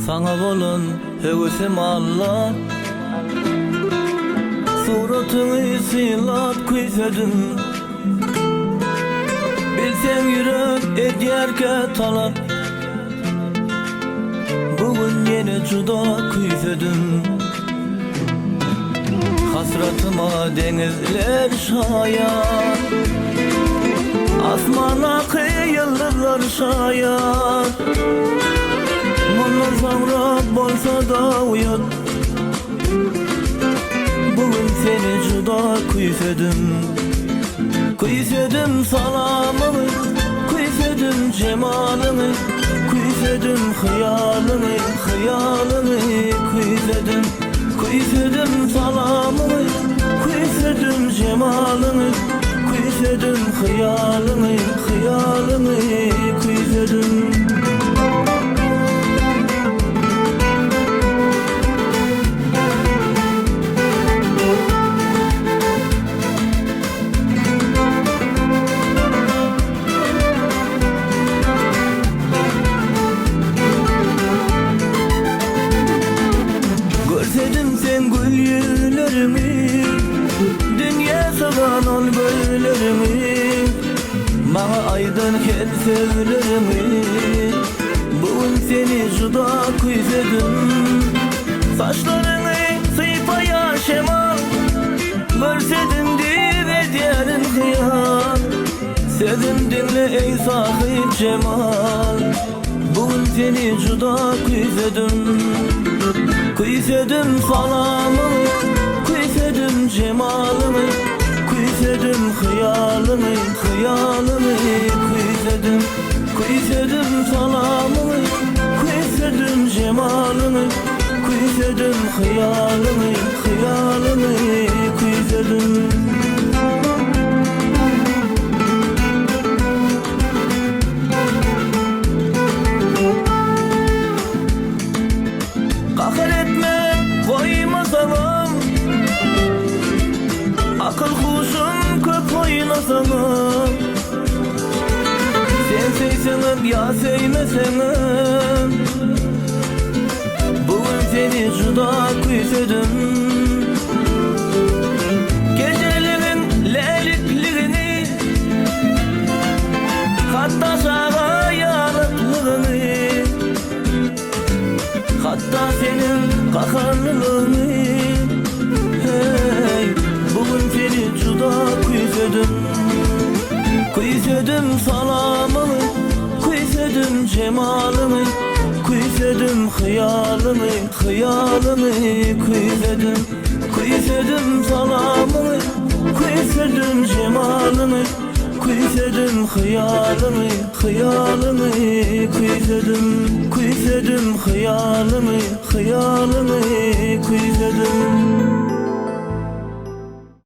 Sana bolan hevesim Allah, suratını silap kuysedim. Bilsem yürek ediyerke talap, bugün yine juda kuysedim. Hasratıma denizler şayar, asmana yıldızlar şayar. Bundan sonra bolsa da uyan, bugün seni juda kuysedim. Kuysedim salamını, kuysedim cemalını, kuysedim hıyalını, hıyalını kuysedim. Kuysedim salamını, kuysedim cemalını, kuysedim hıyalını, hıyalını kuysedim. Görsedim sen gül yüzlerimi, dünya sagan ol göllerimi. Bana aydın kel sevlerimi, bugün seni juda kuysedim. Saçlarını sıypaya şemal, görsedim diye diyerin hıyal. Sevdim dinle ey sahip cemal, bugün seni juda kuysedim. Kuysedim salamını, kuysedim cemalını, kuysedim hıyalını, hıyalını kuysedim. Kuysedim salamını, kuysedim cemalını, kuysedim hıyalını, hıyalını kuysedim. Koymasamam, akıl kuşum köp oynasamam. Sen seysenem ya seymesenem, bugün seni juda kuysedim. Gecelerin leylikliğini, hatta sağa yanıklığını, hatta senin kakanlığını. Hey, bugün seni juda kuysedim. Kuysedim salamını, kuysedim cemalını, kuysedim hıyalını, hıyalını kuysedim. Kuysedim salamını, kuysedim cemalını, kuysedim hıyalını, hıyalını kuysedim. Kuysedim hıyalını, hıyalını kuysedim.